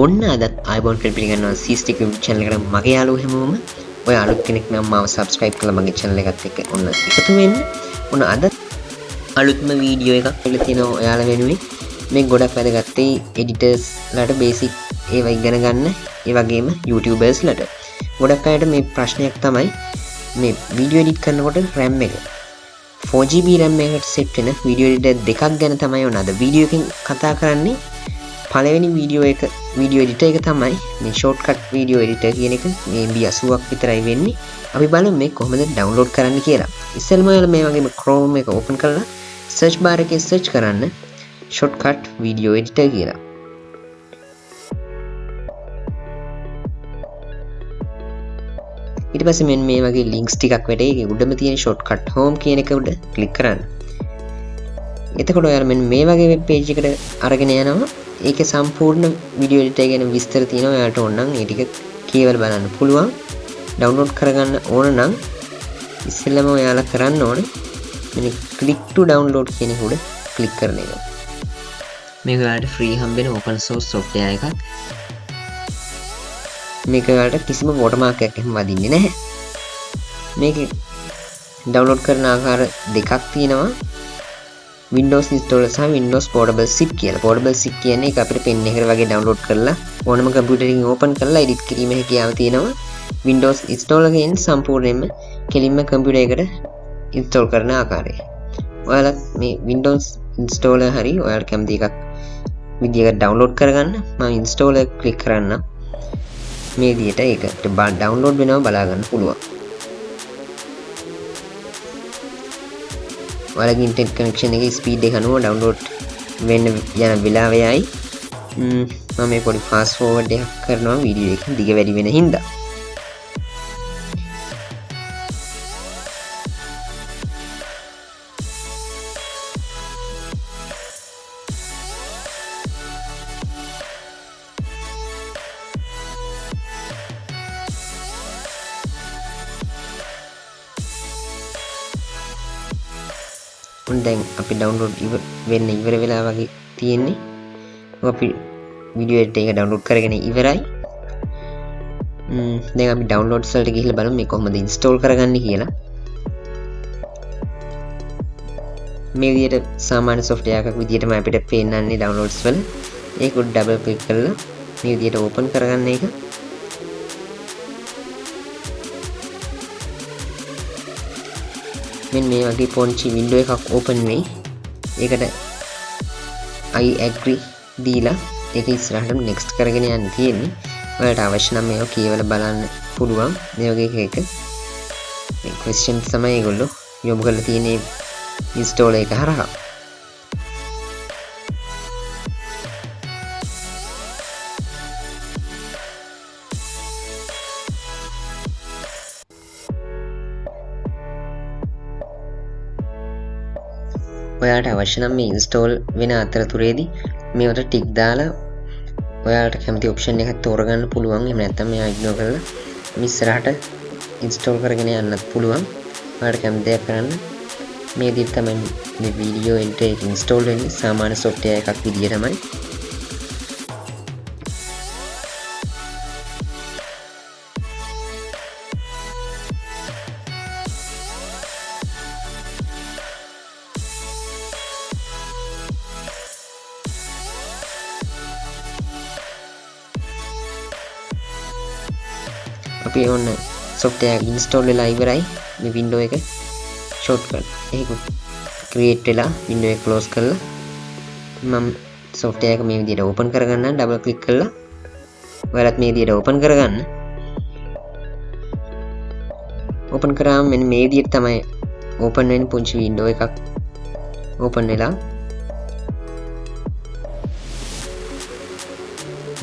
ඔන්න අදත් ආයිබෝන් කියලා පිළිගන්නවා cstechway channel එකට මගේ යාළුවෝ හැමෝම ඔය අලුත් කෙනෙක් නම් මාව subscribe කරලා මගේ channel එකත් එක්ක ඔන්න එකතු වෙන්න. ඔන්න අද අලුත්ම වීඩියෝ එකක් කියලා තියෙනවා ඔයාලා වෙනුවෙන්. මේ ගොඩක් වැදගත් editors ලට basic ඒවා ඉගෙන ගන්න. ඒ වගේම YouTubers ලට. ගොඩක් අයට මේ ප්‍රශ්නයක් තමයි මේ වීඩියෝ edit කරනකොට RAM එක 4GB RAM එකකට set වෙන වීඩියෝ editor දෙකක් ගැන තමයි ඔන්න අද වීඩියෝ එකෙන් කතා කරන්නේ. පළවෙනි වීඩියෝ එඩිටර් එක තමයි මේ shortcut video editor කියන එක. මේ MB 80ක් විතරයි වෙන්නේ. අපි බලමු මේ කොහොමද download කරන්න කියලා. ඉස්සෙල්ම ඔයාලා මේ වගේම Chrome එක open කරලා search bar එකේ search කරන්න shortcut video editor කියලා. ඊට පස්සේ මෙන්න මේ වගේ links ටිකක් වැටේ. ඒකේ උඩම තියෙන shortcut home කියන එක උඩ click කරන්න. එතකොට ඔයාලා මෙන්න මේ වගේ web page එකට අරගෙන යනවා. ඒකේ සම්පූර්ණ වීඩියෝ එඩිටර් ගැන විස්තර තියෙනවා. ඔයාලට ඕන නම් ඒ ටික කියවලා බලන්න පුළුවන්. ඩවුන්ලෝඩ් කරගන්න ඕන නම් ඉස්සෙල්ලාම ඔයාලා කරන්න ඕනේ මෙන්න click to download කියන එක උඩ click කරන එක. මේක ඔයාලට free හම්බෙන open source software එකක්. මේක ඔයාලට කිසිම watermark එකක් එහෙම වදින්නේ නැහැ. මේකේ download කරන ආකාර දෙකක් තියෙනවා. Windows installer සහ Windows portable zip කියලා. portable zip කියන්නේ ඒක අපිට pen එකකට වගේ download කරලා ඕනම computer එකකින් open කරලා edit කිරීමේ හැකියාව තියෙනවා. Windows installer එකෙන් සම්පූර්ණයෙන්ම කෙලින්ම computer එකට install කරන ආකාරය. ඔයාලා මේ Windows installer හරි ඔයාලා කැමති එකක් විදියකට download කරගන්න. මම installer click කරන්න. මේ විදියට ඒක download වෙනවා බලා ගන්න පුළුවන්. ඔයාලගේ internet connection එකේ speed එක අනුව download වෙන්න යන වෙලාවයයි මම මේ පොඩි fast forward එකක් කරනවා වීඩියෝ එක දිග වැඩි වෙන හින්දා. දැන් අපි download වෙන්න ඉවර වෙලා වගේ තියෙන්නේ. අපි වීඩියෝ එඩිටර් එක download කරගෙන ඉවරයි. දැන් අපි downloads වලට ගිහිල්ලා බලමු මේ කොහොමද install කරගන්නේ කියලා. මේ විදිහට සාමාන්‍ය software එකක් විදිහටම අපිට පේන්නන්නේ downloads වල. ඒක උඩ double click කරලා මේ විදිහට open කරගන්න එක. මෙන්න මේ වගේ පොන්චි window එකක් open වෙයි. ඒකට I agree දීලා ඒක ඉස්සරහට next කරගෙන යන්න තියෙන්නේ. ඔයාලට අවශ්‍ය නම් මේක කියවලා බලන්න පුළුවන්. මේ වගේ එකක මේ questions තමයි ඒගොල්ලෝ යොමු කරලා තියෙන්නේ install එක හරහා. ඔයාලට අවශ්‍ය නම් මේ install වෙන අතරතුරේදී මේවට ටික් දාලා ඔයාලට කැමති option එකක් තෝරගන්න පුළුවන්. එහෙම නැත්නම් මේවා ignore කරලා ඉස්සරහට install කරගෙන යන්නත් පුළුවන්. ඔයාලට කැමති දෙයක් කරන්න මේ විදිහට තමයි මේ video editor එක install වෙන්නේ. සාමාන්‍ය software එකක් විදිහටමයි. අපි ඔන්න software එක install වෙලා ඉවරයි. මේ window එක shortcut ඒක create වෙලා window එක close කරලා මම software එක මේ විදිහට open කරගන්න double click කරලා ඔයාලත් මේ විදිහට open කරගන්න. open කරාම මෙන්න මේ විදිහට තමයි open වෙන පුංචි window එකක් open වෙලා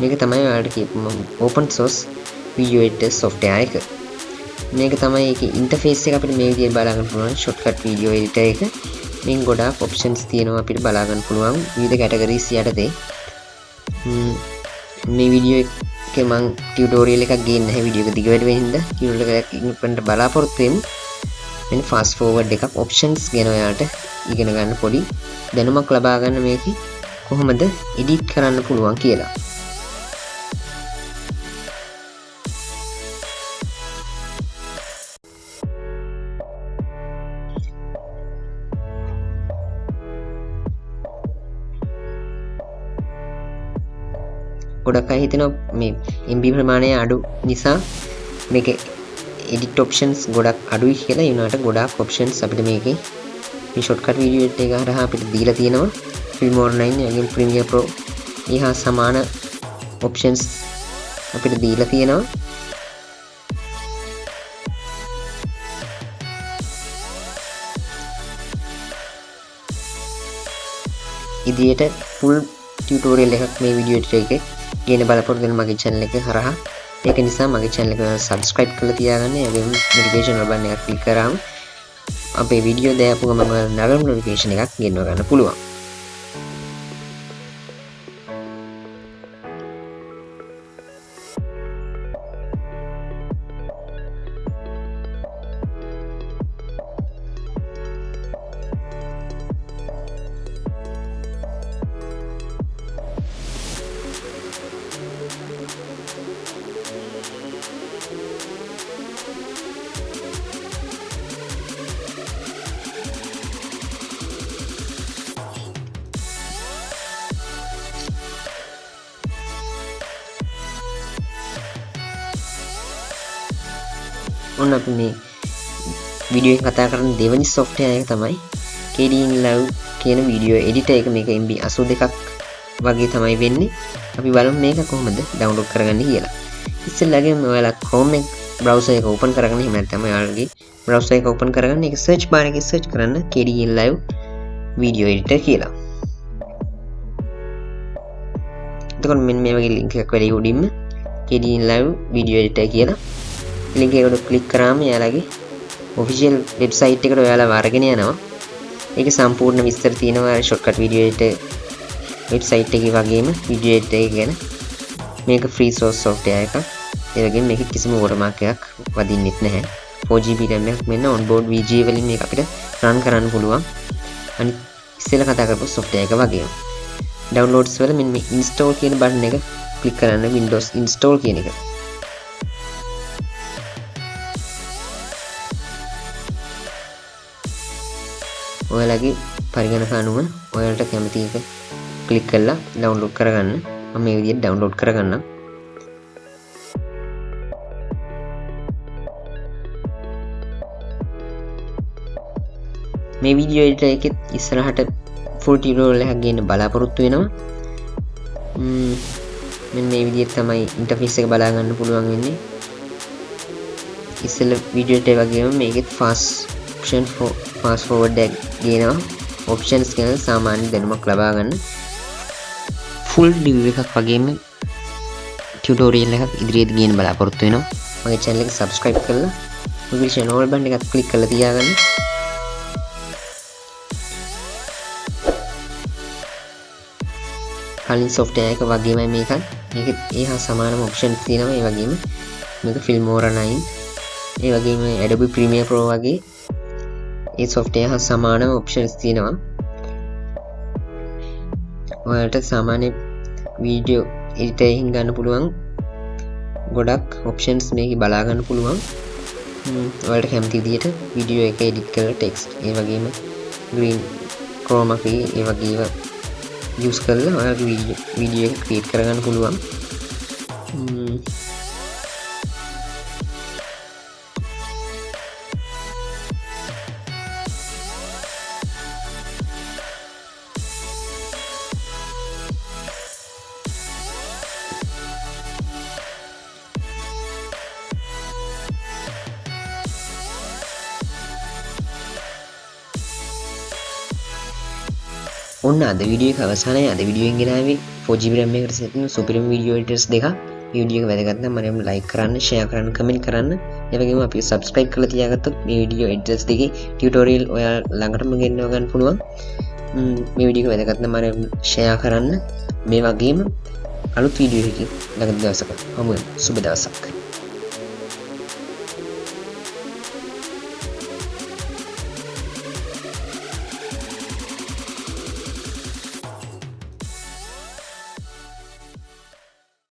මේක තමයි ඔයාලට කියපු open source video editor software එක. මේක තමයි ඒකේ interface එක අපිට මේ විදිහට බලා ගන්න පුළුවන් shortcut video editor එක. මේක ගොඩාක් options තියෙනවා අපිට බලා ගන්න පුළුවන් විවිධ categories යටතේ. මේ වීඩියෝ එකේ මම tutorial එකක් ගේන්නේ නැහැ. වීඩියෝ එක දිග වැඩි වෙන හින්දා tutorial එකක් ඉක්මනට බලාපොරොත්තු වෙමු. මෙන්න fast forward එකක් options ගැන ඔයාලට ඉගෙන ගන්න පොඩි දැනුමක් ලබා ගන්න මේකේ කොහොමද edit කරන්න පුළුවන් කියලා. ගොඩක් අය හිතනවා මේ MB ප්‍රමාණය අඩු නිසා මේකේ edit options ගොඩක් අඩුයි කියලා. ඒ වුණාට ගොඩාක් options අපිට මේකේ මේ shortcut video edit එක හරහා අපිට දීලා තියෙනවා. Filmora 9 වගේම Premiere Pro ඊහා සමාන options අපිට දීලා තියෙනවා. ඉදිරියට full tutorial එකක් මේ video editor එකේ ගේන බලපොරොත්තු වෙන මගේ channel එක හරහා. ඒක නිසා මගේ channel එක subscribe කරලා තියාගන්න. ඒ වගේම notification bell එක click කරාම අපේ video දාපු ගමන් නවම notification එකක් ගෙනව ගන්න පුළුවන්. ඔන්න අපි මේ වීඩියෝ එක කතා කරන දෙවෙනි software එක තමයි KDN Live කියන වීඩියෝ එඩිටර් එක. මේක MB 82ක් වගේ තමයි වෙන්නේ. අපි බලමු මේක කොහොමද ඩවුන්ලෝඩ් කරගන්නේ කියලා. ඉස්සෙල්ලාගෙම ඔයාලා Chrome browser එක open කරගන්න. එහෙම නැත්නම් ඔයාලගේ browser එක open කරගන්න. ඒක search bar එකේ search කරන්න KDN Live video editor කියලා. එතකොට මෙන්න මේ වගේ link එකක් වැඩි උඩින්ම KDN Live video editor කියලා link එකට click කරාම එයාලගේ official website එකට ඔයාලා අරගෙන යනවා. ඒකේ සම්පූර්ණ විස්තර තියෙනවා shortcut video editor website එකේ වගේම video editor එක ගැන. මේක free source software එකක්. ඒ වගේම මේක කිසිම watermark එකක් වදින්නෙත් නැහැ. 4GB RAM එකක් මෙන්න onboard VGA වලින් මේක අපිට run කරන්න පුළුවන්. අනිත් ඉස්සෙල්ලා කතා කරපු software එක වගේම. downloads වල මෙන්න මේ install කියන button එක click කරන්න Windows install කියන එක. ඔයාලගේ පරිගණක අනුව ඔයාලට කැමති එක ක්ලික් කරලා ඩවුන්ලෝඩ් කරගන්න. මම මේ විදිහට ඩවුන්ලෝඩ් කරගන්නම්. මේ වීඩියෝ එඩිටර් එකෙත් ඉස්සරහට full tutorial එකක් ගේන්න බලාපොරොත්තු වෙනවා. මෙන්න මේ විදිහට තමයි ඉන්ටර්ෆේස් එක බලා ගන්න පුළුවන් වෙන්නේ. ඉස්සෙල්ලා වීඩියෝ එඩිටර් වගේම මේකෙත් fast forward එක ගේනවා. options ගැන සාමාන්‍ය දැනුමක් ලබා ගන්න. full review එකක් වගේම tutorial එකක් ඉදිරියට ගේන්න බලාපොරොත්තු වෙනවා. මගේ channel එක subscribe කරලා notification all button එකත් click කරලා තියාගන්න. කලින් software එක වගේමයි මේකත්. මේකේ ඒහා සමානම options තියෙනවා. ඒ වගේම මේක Filmora 9 ඒ වගේම Adobe Premiere Pro වගේ ඒ software හා සමානම options තියෙනවා. ඔයාලට සාමාන්‍ය video editor එකකින් ගන්න පුළුවන් ගොඩක් options මේකේ බලා ගන්න පුළුවන්. ඔයාලට කැමති විදිහට video එක edit කරලා text ඒ වගේම green chroma key ඒ වගේ ඒවා use කරලා ඔයාලගේ video එක create කරගන්න පුළුවන්. ඔන්න අද වීඩියෝ එක අවසానයි. අද වීඩියෝ එකෙන් ගෙනාවේ 4GB RAM එකකට set වෙන සුපිරිම වීඩියෝ එඩිටර්ස් දෙකක්. මේ වීඩියෝ එක වැදගත් නම් මම like කරන්න, share කරන්න, comment කරන්න. ඒ වගේම අපි subscribe කරලා තියාගත්තොත් මේ වීඩියෝ එඩිටර්ස් දෙකේ tutorial ඔයාලා ළඟටම ගෙන්නව ගන්න පුළුවන්. මේ වීඩියෝ එක වැදගත් නම් මම share කරන්න. මේ වගේම අලුත් වීඩියෝ එකකින් ළඟ දවසක හමු වෙමු. සුබ දවසක්.